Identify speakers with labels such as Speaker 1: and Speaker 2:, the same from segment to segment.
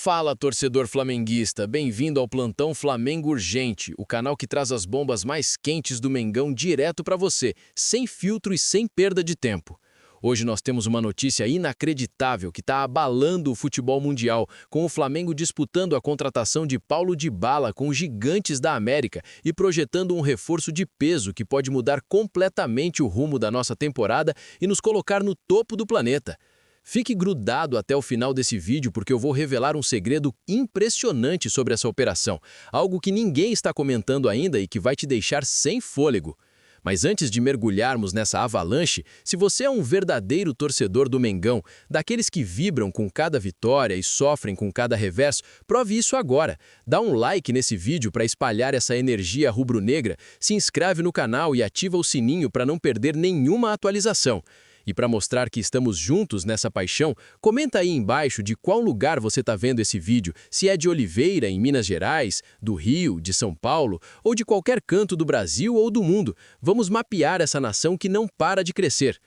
Speaker 1: Fala, torcedor flamenguista, bem-vindo ao Plantão Flamengo Urgente, o canal que traz as bombas mais quentes do Mengão direto para você, sem filtro e sem perda de tempo. Hoje nós temos uma notícia inacreditável que está abalando o futebol mundial, com o Flamengo disputando a contratação de Paulo Dybala com os gigantes da América e projetando um reforço de peso que pode mudar completamente o rumo da nossa temporada e nos colocar no topo do planeta. Fique grudado até o final desse vídeo porque eu vou revelar um segredo impressionante sobre essa operação, algo que ninguém está comentando ainda e que vai te deixar sem fôlego. Mas antes de mergulharmos nessa avalanche, se você é um verdadeiro torcedor do Mengão, daqueles que vibram com cada vitória e sofrem com cada revés, prove isso agora. Dá um like nesse vídeo para espalhar essa energia rubro-negra, se inscreve no canal e ativa o sininho para não perder nenhuma atualização. E para mostrar que estamos juntos nessa paixão, comenta aí embaixo de qual lugar você está vendo esse vídeo, se é de Oliveira, em Minas Gerais, do Rio, de São Paulo, ou de qualquer canto do Brasil ou do mundo. Vamos mapear essa nação que não para de crescer.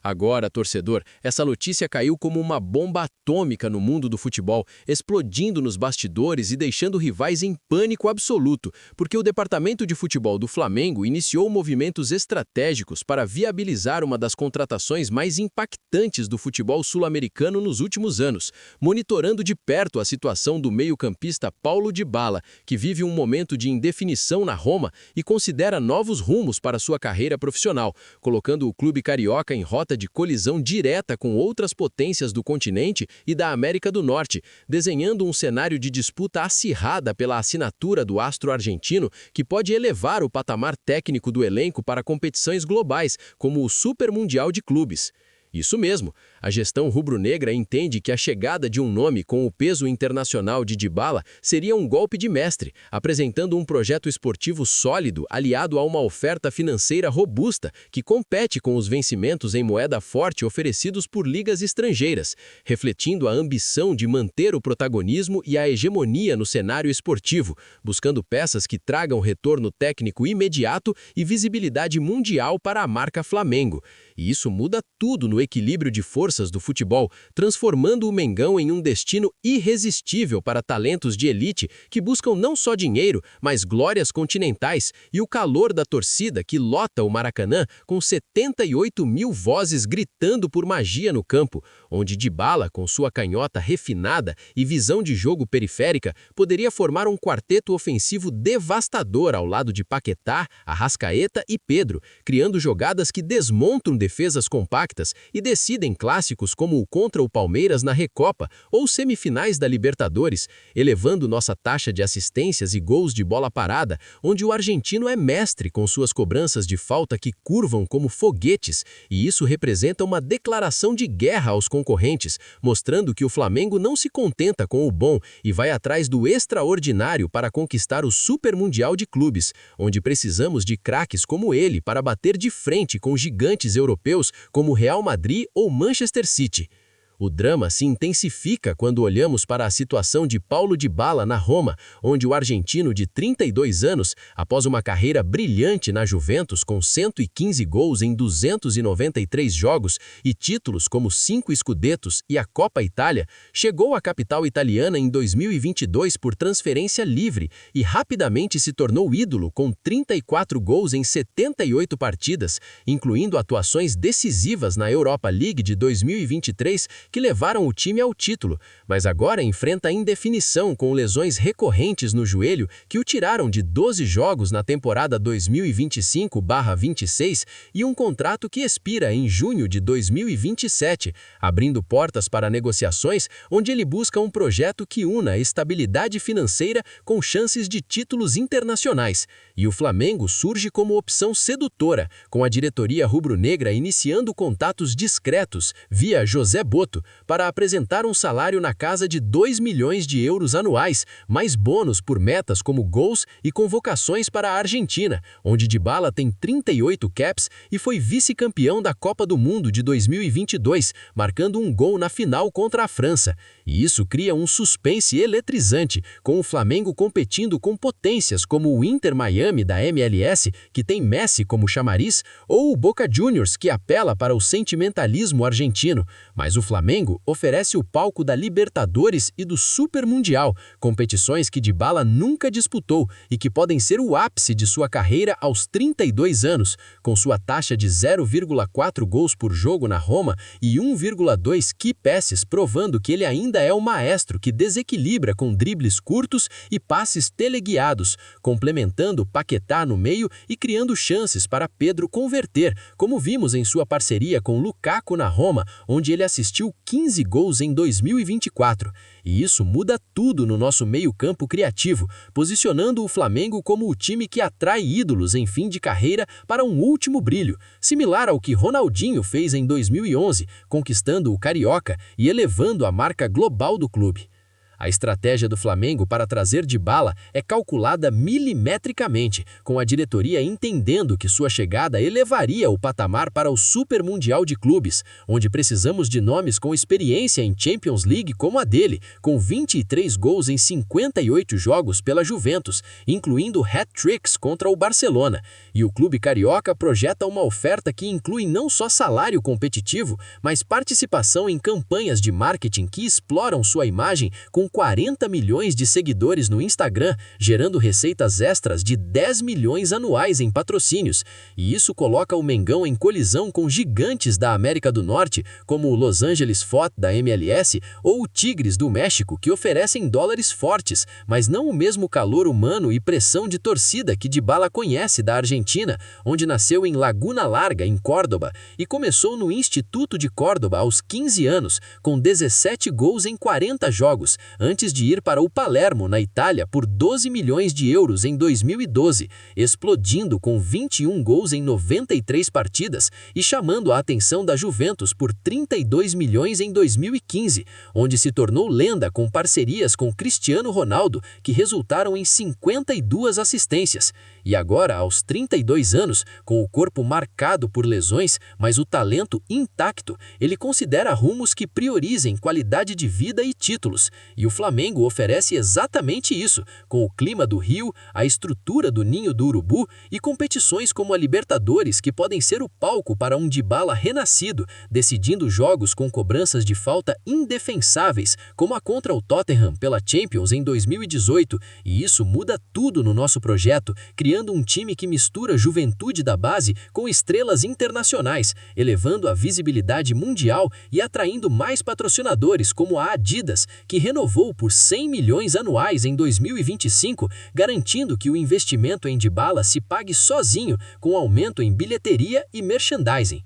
Speaker 1: Agora, torcedor, essa notícia caiu como uma bomba atômica no mundo do futebol, explodindo nos bastidores e deixando rivais em pânico absoluto, porque o departamento de futebol do Flamengo iniciou movimentos estratégicos para viabilizar uma das contratações mais impactantes do futebol sul-americano nos últimos anos, monitorando de perto a situação do meio-campista Paulo Dybala, que vive um momento de indefinição na Roma e considera novos rumos para sua carreira profissional, colocando o clube carioca em rota de colisão direta com outras potências do continente e da América do Norte, desenhando um cenário de disputa acirrada pela assinatura do astro argentino que pode elevar o patamar técnico do elenco para competições globais, como o Super Mundial de Clubes. Isso mesmo, a gestão rubro-negra entende que a chegada de um nome com o peso internacional de Dybala seria um golpe de mestre, apresentando um projeto esportivo sólido aliado a uma oferta financeira robusta que compete com os vencimentos em moeda forte oferecidos por ligas estrangeiras, refletindo a ambição de manter o protagonismo e a hegemonia no cenário esportivo, buscando peças que tragam retorno técnico imediato e visibilidade mundial para a marca Flamengo. E isso muda tudo no equilíbrio de forças do futebol, transformando o Mengão em um destino irresistível para talentos de elite que buscam não só dinheiro, mas glórias continentais e o calor da torcida que lota o Maracanã com 78 mil vozes gritando por magia no campo, onde Dybala, com sua canhota refinada e visão de jogo periférica, poderia formar um quarteto ofensivo devastador ao lado de Paquetá, Arrascaeta e Pedro, criando jogadas que desmontam defesas compactas e decidem clássicos como o contra o Palmeiras na Recopa ou semifinais da Libertadores, elevando nossa taxa de assistências e gols de bola parada, onde o argentino é mestre com suas cobranças de falta que curvam como foguetes, e isso representa uma declaração de guerra aos concorrentes, mostrando que o Flamengo não se contenta com o bom e vai atrás do extraordinário para conquistar o Super Mundial de Clubes, onde precisamos de craques como ele para bater de frente com gigantes europeus como Real Madrid ou Manchester City. O drama se intensifica quando olhamos para a situação de Paulo Dybala na Roma, onde o argentino de 32 anos, após uma carreira brilhante na Juventus com 115 gols em 293 jogos e títulos como 5 Scudettos e a Copa Itália, chegou à capital italiana em 2022 por transferência livre e rapidamente se tornou ídolo com 34 gols em 78 partidas, incluindo atuações decisivas na Europa League de 2023, que levaram o time ao título, mas agora enfrenta indefinição com lesões recorrentes no joelho que o tiraram de 12 jogos na temporada 2025/26 e um contrato que expira em junho de 2027, abrindo portas para negociações onde ele busca um projeto que una estabilidade financeira com chances de títulos internacionais. E o Flamengo surge como opção sedutora, com a diretoria rubro-negra iniciando contatos discretos via José Boto para apresentar um salário na casa de 2 milhões de euros anuais, mais bônus por metas como gols e convocações para a Argentina, onde Dybala tem 38 caps e foi vice-campeão da Copa do Mundo de 2022, marcando um gol na final contra a França. E isso cria um suspense eletrizante, com o Flamengo competindo com potências como o Inter Miami da MLS, que tem Messi como chamariz, ou o Boca Juniors, que apela para o sentimentalismo argentino. Mas o Flamengo
Speaker 2: Flamengo oferece o palco da Libertadores e do Super Mundial, competições que Dybala nunca disputou e que podem ser o ápice de sua carreira aos 32 anos, com sua taxa de 0,4 gols por jogo na Roma e 1,2 key passes, provando que ele ainda é o maestro que desequilibra com dribles curtos e passes teleguiados, complementando Paquetá no meio e criando chances para Pedro converter, como vimos em sua parceria com Lukaku na Roma, onde ele assistiu 15 gols em 2024. E isso muda tudo no nosso meio-campo criativo, posicionando o Flamengo como o time que atrai ídolos em fim de carreira para um último brilho, similar ao que Ronaldinho fez em 2011, conquistando o Carioca e elevando a marca global do clube. A estratégia do Flamengo para trazer Dybala é calculada milimetricamente, com a diretoria entendendo que sua chegada elevaria o patamar para o Super Mundial de Clubes, onde precisamos de nomes com experiência em Champions League como a dele, com 23 gols em 58 jogos pela Juventus, incluindo hat-tricks contra o Barcelona. E o clube carioca projeta uma oferta que inclui não só salário competitivo, mas participação em campanhas de marketing que exploram sua imagem com 40 milhões de seguidores no Instagram, gerando receitas extras de 10 milhões anuais em patrocínios. E isso coloca o Mengão em colisão com gigantes da América do Norte, como o Los Angeles Foot da MLS ou o Tigres do México, que oferecem dólares fortes, mas não o mesmo calor humano e pressão de torcida que Dybala conhece da Argentina, onde nasceu em Laguna Larga, em Córdoba, e começou no Instituto de Córdoba aos 15 anos, com 17 gols em 40 jogos, antes de ir para o Palermo, na Itália, por 12 milhões de euros em 2012, explodindo com 21 gols em 93 partidas e chamando a atenção da Juventus por 32 milhões em 2015, onde se tornou lenda com parcerias com Cristiano Ronaldo, que resultaram em 52 assistências. E agora, aos 32 anos, com o corpo marcado por lesões, mas o talento intacto, ele considera rumos que priorizem qualidade de vida e títulos. E o Flamengo oferece exatamente isso, com o clima do Rio, a estrutura do Ninho do Urubu e competições como a Libertadores que podem ser o palco para um Dybala renascido, decidindo jogos com cobranças de falta indefensáveis, como a contra o Tottenham pela Champions em 2018, e isso muda tudo no nosso projeto, criando um time que mistura juventude da base com estrelas internacionais, elevando a visibilidade mundial e atraindo mais patrocinadores como a Adidas, que renovou por 100 milhões anuais em 2025, garantindo que o investimento em Dybala se pague sozinho com aumento em bilheteria e merchandising.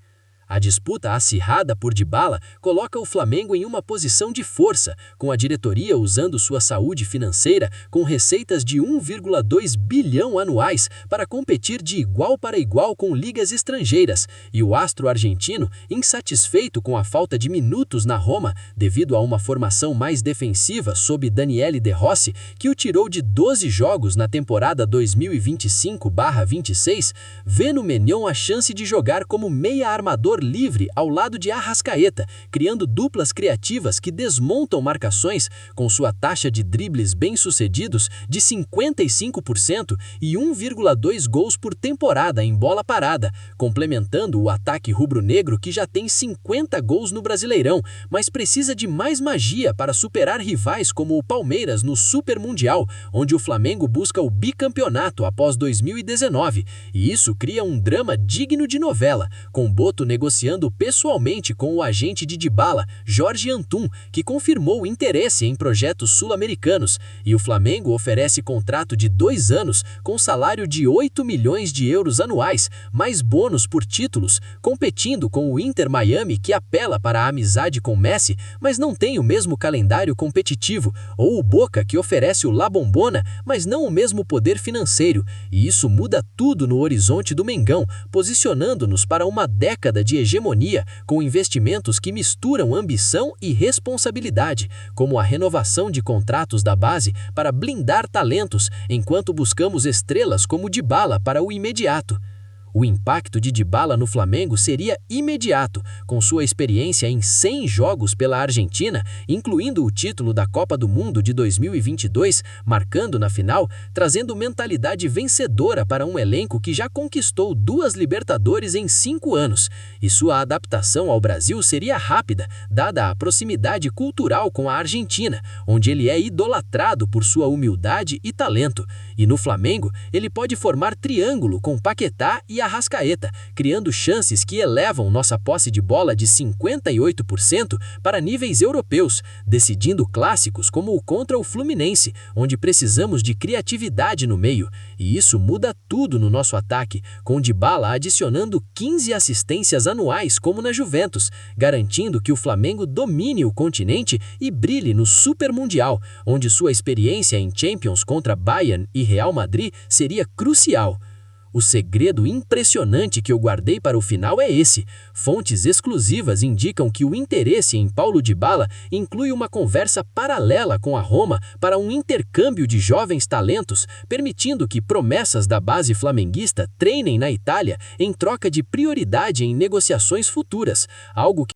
Speaker 2: A disputa acirrada por Dybala coloca o Flamengo em uma posição de força, com a diretoria usando sua saúde financeira com receitas de 1,2 bilhão anuais para competir de igual para igual com ligas estrangeiras, e o astro argentino, insatisfeito com a falta de minutos na Roma devido a uma formação mais defensiva sob Daniele De Rossi, que o tirou de 12 jogos na temporada 2025/26, vê no Mengão a chance de jogar como meia-armador livre ao lado de Arrascaeta, criando duplas criativas que desmontam marcações, com sua taxa de dribles bem-sucedidos de 55% e 1,2 gols por temporada em bola parada, complementando o ataque rubro-negro que já tem 50 gols no Brasileirão, mas precisa de mais magia para superar rivais como o Palmeiras no Super Mundial, onde o Flamengo busca o bicampeonato após 2019, e isso cria um drama digno de novela, com Boto negociando pessoalmente com o agente de Dybala, Jorge Antum, que confirmou interesse em projetos sul-americanos, e o Flamengo oferece contrato de 2 anos com salário de 8 milhões de euros anuais, mais bônus por títulos, competindo com o Inter Miami, que apela para a amizade com Messi, mas não tem o mesmo calendário competitivo, ou o Boca, que oferece o La Bombona, mas não o mesmo poder financeiro, e isso muda tudo no horizonte do Mengão, posicionando-nos para uma década de hegemonia, com investimentos que misturam ambição e responsabilidade, como a renovação de contratos da base para blindar talentos, enquanto buscamos estrelas como Dybala para o imediato. O impacto de Dybala no Flamengo seria imediato, com sua experiência em 100 jogos pela Argentina, incluindo o título da Copa do Mundo de 2022, marcando na final, trazendo mentalidade vencedora para um elenco que já conquistou 2 Libertadores em 5 anos. E sua adaptação ao Brasil seria rápida, dada a proximidade cultural com a Argentina, onde ele é idolatrado por sua humildade e talento. E no Flamengo, ele pode formar triângulo com Paquetá e Arrascaeta, criando chances que elevam nossa posse de bola de 58% para níveis europeus, decidindo clássicos como o contra o Fluminense, onde precisamos de criatividade no meio. E isso muda tudo no nosso ataque, com Dybala adicionando 15 assistências anuais como na Juventus, garantindo que o Flamengo domine o continente e brilhe no Super Mundial, onde sua experiência em Champions contra Bayern e Real Madrid seria crucial. O segredo impressionante que eu guardei para o final é esse. Fontes exclusivas indicam que o interesse em Paulo Dybala inclui uma conversa paralela com a Roma para um intercâmbio de jovens talentos, permitindo que promessas da base flamenguista treinem na Itália em troca de prioridade em negociações futuras, algo que